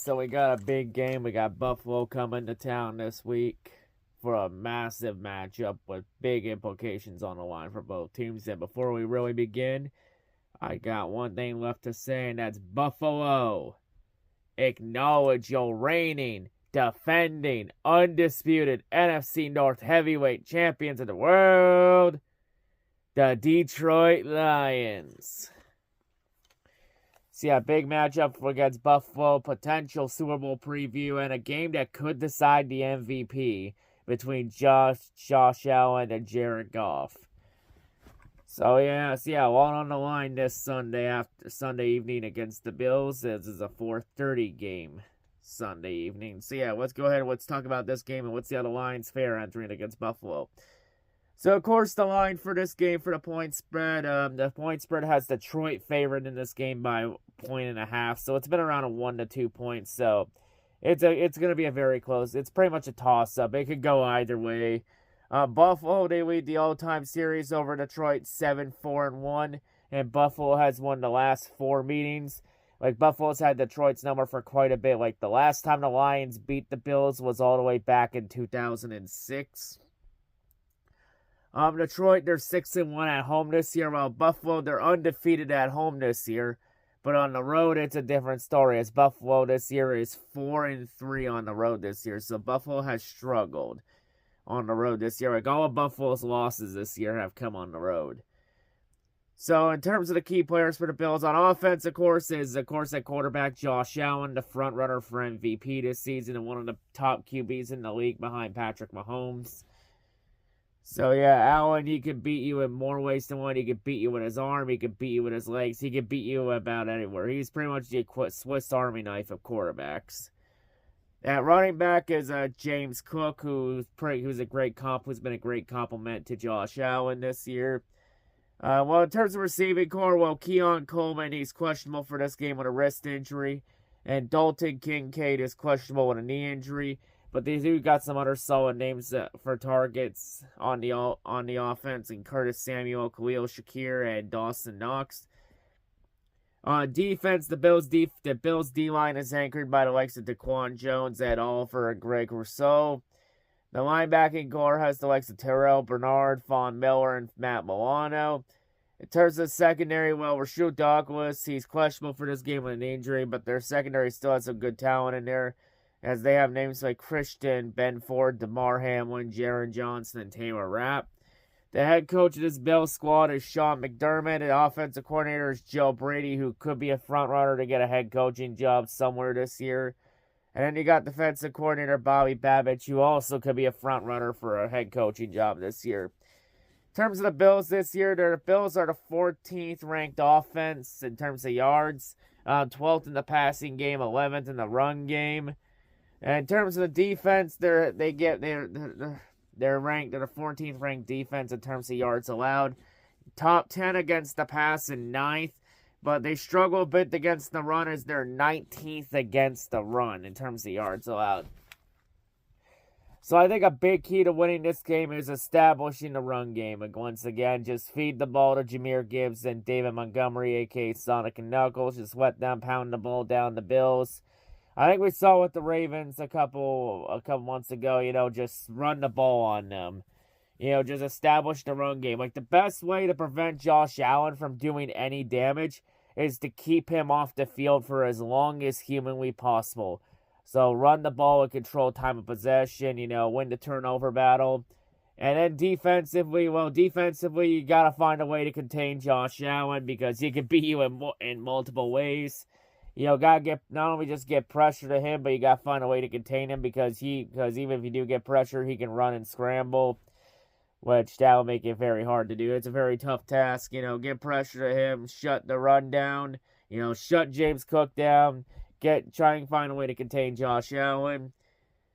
so we got a big game. We got Buffalo coming to town this week for a massive matchup with big implications on the line for both teams. And before we really begin, I got one thing left to say, and that's Buffalo. Acknowledge your reigning, defending, undisputed NFC North heavyweight champions of the world, the Detroit Lions. So yeah, big matchup against Buffalo, potential Super Bowl preview, and a game that could decide the MVP between Josh Allen and Jared Goff. So yeah, one on the line this Sunday evening against the Bills. This is a 4:30 game Sunday evening. So yeah, let's go ahead and let's talk about this game and let's see how the Lions fare entering against Buffalo. So, of course, the line for this game for the point spread, the point spread has Detroit favored in this game by 1.5. So, it's been around a 1 to 2 points. So, it's going to be a very close. It's pretty much a toss-up. It could go either way. Buffalo, they lead the all-time series over Detroit 7-4-1. And Buffalo has won the last 4 meetings. Like, Buffalo's had Detroit's number for quite a bit. Like, the last time the Lions beat the Bills was all the way back in 2006. Detroit, they're 6-1 at home this year, while Buffalo, they're undefeated at home this year. But on the road, it's a different story, as Buffalo this year is 4-3 on the road this year. So Buffalo has struggled on the road this year. Like, all of Buffalo's losses this year have come on the road. So in terms of the key players for the Bills on offense, of course, at quarterback Josh Allen, the front runner for MVP this season and one of the top QBs in the league behind Patrick Mahomes. So, yeah, Allen, he can beat you in more ways than one. He can beat you with his arm. He can beat you with his legs. He can beat you about anywhere. He's pretty much the Swiss Army knife of quarterbacks. At running back is James Cook, who's a great who's been a great compliment to Josh Allen this year. Well, in terms of receiving core, Keon Coleman, he's questionable for this game with a wrist injury. And Dalton Kincaid is questionable with a knee injury. But they do got some other solid names for targets on the offense, and Curtis Samuel, Khalil Shakir, and Dawson Knox. On defense, the Bills' D-line is anchored by the likes of Daquan Jones, Ed Oliver, and Greg Rousseau. The linebacking core has the likes of Terrell Bernard, Von Miller, and Matt Milano. In terms of secondary, Rasheed Douglas, he's questionable for this game with an injury, but their secondary still has some good talent in there, as they have names like Christian Benford, DeMar Hamlin, Jaron Johnson, and Taylor Rapp. The head coach of this Bills squad is Sean McDermott, and offensive coordinator is Joe Brady, who could be a front runner to get a head coaching job somewhere this year. And then you got defensive coordinator Bobby Babich, who also could be a front runner for a head coaching job this year. In terms of the Bills this year, the Bills are the 14th ranked offense in terms of yards, 12th in the passing game, 11th in the run game. And in terms of the defense, they're ranked. They're the 14th ranked defense in terms of yards allowed. Top 10 against the pass and 9th, but they struggle a bit against the run as they're 19th against the run in terms of yards allowed. So I think a big key to winning this game is establishing the run game. And once again, just feed the ball to Jahmyr Gibbs and David Montgomery, a.k.a. Sonic and Knuckles. Just let them pound the ball down the Bills. I think we saw with the Ravens a couple months ago, just run the ball on them. Just establish the run game. Like, the best way to prevent Josh Allen from doing any damage is to keep him off the field for as long as humanly possible. So, run the ball and control time of possession, win the turnover battle. And then defensively, you got to find a way to contain Josh Allen because he can beat you in multiple ways. Gotta not only just get pressure to him, but you gotta find a way to contain him because even if you do get pressure, he can run and scramble, which that will make it very hard to do. It's a very tough task, get pressure to him, shut the run down, shut James Cook down, try and find a way to contain Josh Allen,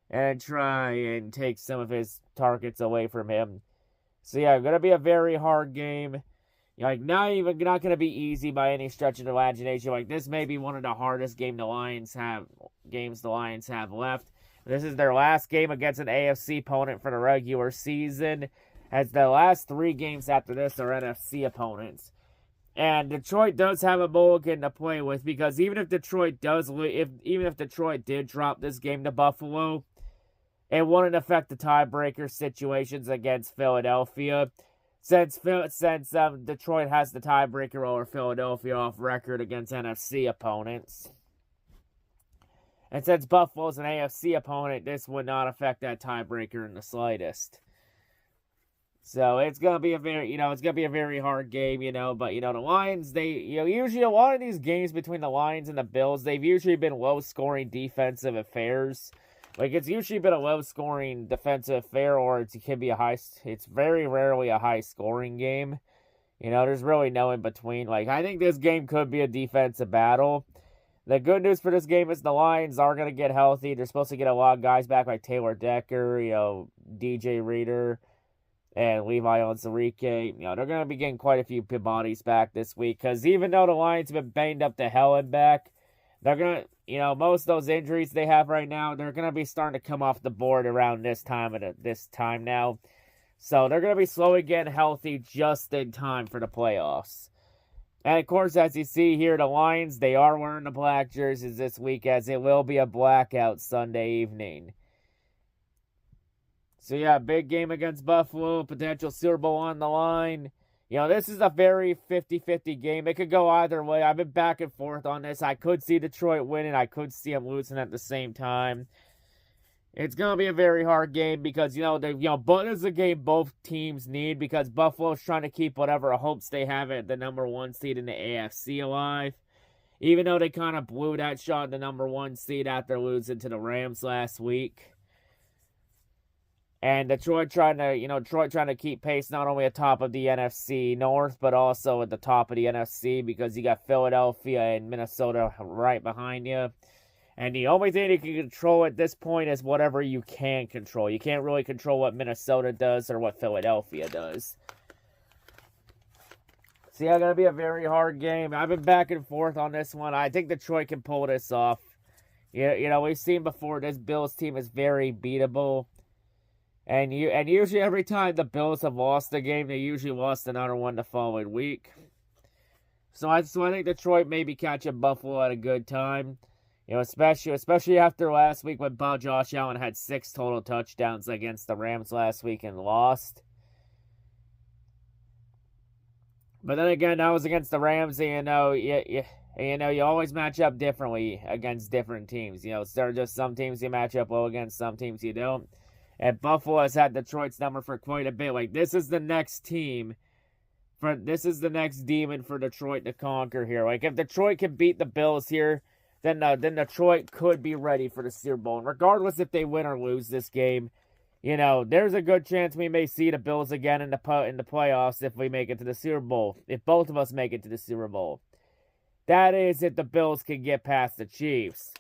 and try and take some of his targets away from him. So yeah, gonna be a very hard game. Not going to be easy by any stretch of the imagination. This may be one of the hardest games the Lions have left. This is their last game against an AFC opponent for the regular season, as the last 3 games after this are NFC opponents. And Detroit does have a mulligan to play with, because even if Detroit did drop this game to Buffalo, it wouldn't affect the tiebreaker situations against Philadelphia, since Detroit has the tiebreaker over Philadelphia off record against NFC opponents. And since Buffalo's an AFC opponent, this would not affect that tiebreaker in the slightest. So it's gonna be a very hard game, but the Lions, they, usually a lot of these games between the Lions and the Bills, they've usually been low-scoring defensive affairs. Like, it's usually been a low-scoring defensive affair, or it's very rarely a high-scoring game. There's really no in between. Like, I think this game could be a defensive battle. The good news for this game is the Lions are going to get healthy. They're supposed to get a lot of guys back, like Taylor Decker, DJ Reader, and Levi Onwuzurike. They're going to be getting quite a few bodies back this week, because even though the Lions have been banged up to hell and back, they're going to, most of those injuries they have right now, they're going to be starting to come off the board around this time now. So they're going to be slowly getting healthy just in time for the playoffs. And of course, as you see here, the Lions, they are wearing the black jerseys this week, as it will be a blackout Sunday evening. So yeah, big game against Buffalo, potential Super Bowl on the line. This is a very 50-50 game. It could go either way. I've been back and forth on this. I could see Detroit winning. I could see them losing at the same time. It's going to be a very hard game, because, but it's a game both teams need, because Buffalo's trying to keep whatever hopes they have at the number 1 seed in the AFC alive. Even though they kind of blew that shot at the number 1 seed after losing to the Rams last week. And Detroit trying to keep pace not only at top of the NFC North, but also at the top of the NFC, because you got Philadelphia and Minnesota right behind you. And the only thing you can control at this point is whatever you can control. You can't really control what Minnesota does or what Philadelphia does. So yeah, going to be a very hard game. I've been back and forth on this one. I think Detroit can pull this off. We've seen before, this Bills team is very beatable. And usually every time the Bills have lost a game, they usually lost another one the following week. So I think Detroit maybe catching Buffalo at a good time. Especially after last week when Josh Allen had 6 total touchdowns against the Rams last week and lost. But then again, that was against the Rams, and you always match up differently against different teams. There are just some teams you match up well against, some teams you don't. And Buffalo has had Detroit's number for quite a bit. Like, this is the next demon for Detroit to conquer here. Like, if Detroit can beat the Bills here, then Detroit could be ready for the Super Bowl. And regardless if they win or lose this game, there's a good chance we may see the Bills again in the playoffs if we make it to the Super Bowl. If both of us make it to the Super Bowl. That is, if the Bills can get past the Chiefs.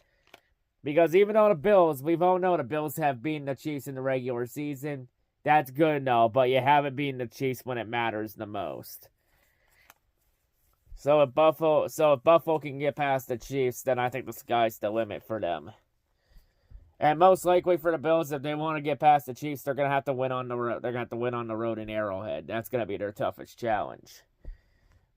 Because even though we've all known the Bills have beaten the Chiefs in the regular season, that's good and all, but you haven't beaten the Chiefs when it matters the most. So if Buffalo can get past the Chiefs, then I think the sky's the limit for them. And most likely for the Bills, if they want to get past the Chiefs, they're gonna have to win on the road. They're gonna have to win on the road in Arrowhead. That's gonna be their toughest challenge.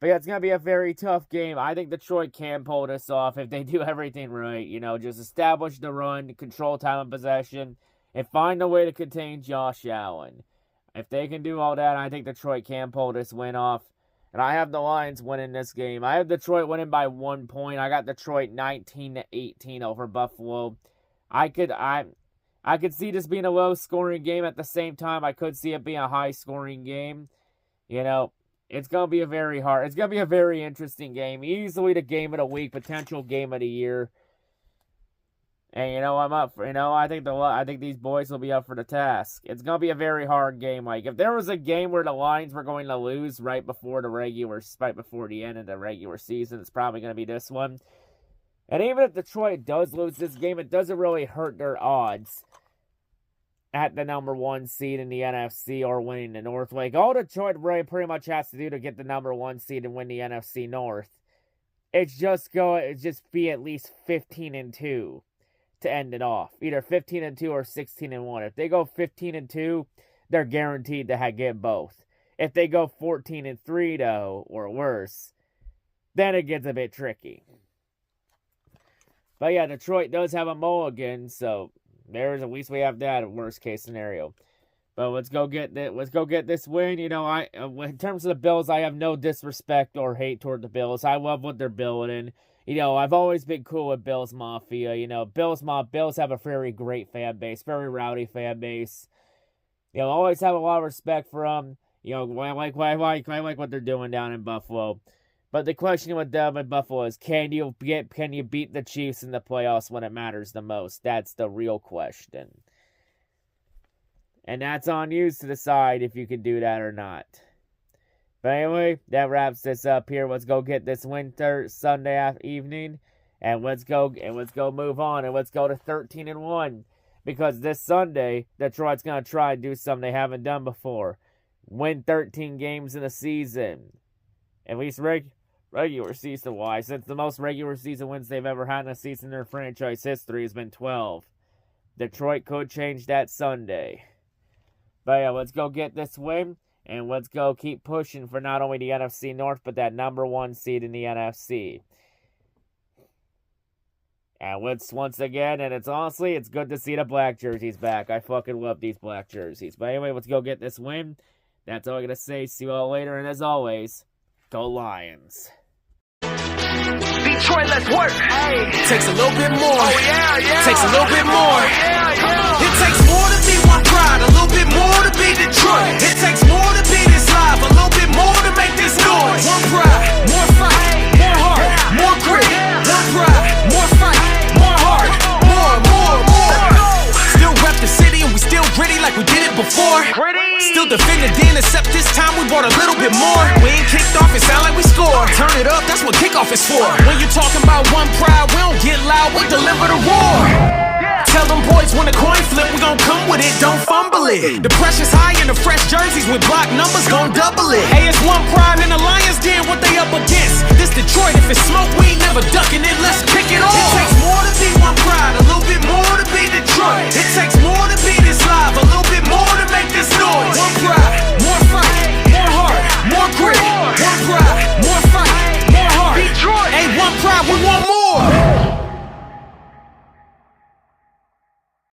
But yeah, it's going to be a very tough game. I think Detroit can pull this off if they do everything right. Just establish the run, control time of possession, and find a way to contain Josh Allen. If they can do all that, I think Detroit can pull this win off. And I have the Lions winning this game. I have Detroit winning by 1 point. I got Detroit 19-18 over Buffalo. I could see this being a low-scoring game. At the same time, I could see it being a high-scoring game. It's going to be a very interesting game. Easily the game of the week, potential game of the year. And I'm up for, I think these boys will be up for the task. It's going to be a very hard game. Like, if there was a game where the Lions were going to lose right before the end of the regular season, it's probably going to be this one. And even if Detroit does lose this game, it doesn't really hurt their odds at the number 1 seed in the NFC or winning the North. Like, all Detroit really pretty much has to do to get the number 1 seed and win the NFC North, it's just be at least 15-2 to end it off. Either 15-2 or 16-1. If they go 15-2, they're guaranteed to get both. If they go 14-3 though, or worse, then it gets a bit tricky. But yeah, Detroit does have a mulligan, so there's at least we have that worst case scenario. But let's go get this win. You know, in terms of the Bills, I have no disrespect or hate toward the Bills. I love what they're building. You know, I've always been cool with Bills Mafia. You know, Bills have a very great fan base, very rowdy fan base. You know, always have a lot of respect for them. You know, I like what they're doing down in Buffalo. But the question with them in Buffalo is, can you beat the Chiefs in the playoffs when it matters the most? That's the real question. And that's on you to decide if you can do that or not. But anyway, that wraps this up here. Let's go get this winter Sunday evening. And let's go move on. And let's go to 13-1. Because this Sunday, Detroit's going to try and do something they haven't done before. Win 13 games in a season. At least regular season-wise. Since the most regular season wins they've ever had in a season in their franchise history has been 12. Detroit could change that Sunday. But yeah, let's go get this win, and let's go keep pushing for not only the NFC North, but that #1 seed in the NFC. And once again, and it's good to see the black jerseys back. I fucking love these black jerseys. But anyway, let's go get this win. That's all I'm going to say. See you all later, and as always, go Lions. Detroit, let's work. Hey. Takes a little bit more. Oh, yeah. Takes a little bit more. Yeah. It takes more to be one pride, a little bit more to be Detroit. It takes more to be this live, a little bit more to make this noise. One pride, more fight, more heart, more grit. One pride, more fight, more heart, more. Still rep the city and we still gritty like we did it before. Still defend the den, except this time we brought a little bit more. We ain't kicked off, it sound like we score. Turn it up, that's what kickoff is for. When you talking about one pride, we don't get loud, we deliver the roar. Tell them boys when the coin flip, we gon' come with it, don't fumble it. The pressure's high and the fresh jerseys with block numbers gon' double it. Hey, it's one pride and the Lions did what they up against. This Detroit, if it's smoke, we ain't never ducking it, let's kick it off. It takes more to be one pride, a little bit more to be Detroit. It takes more to be this live, a little bit more to make this noise. One pride, more fight, more heart, more grit. One pride, more fight, more heart. Detroit. Hey, one pride, we want more.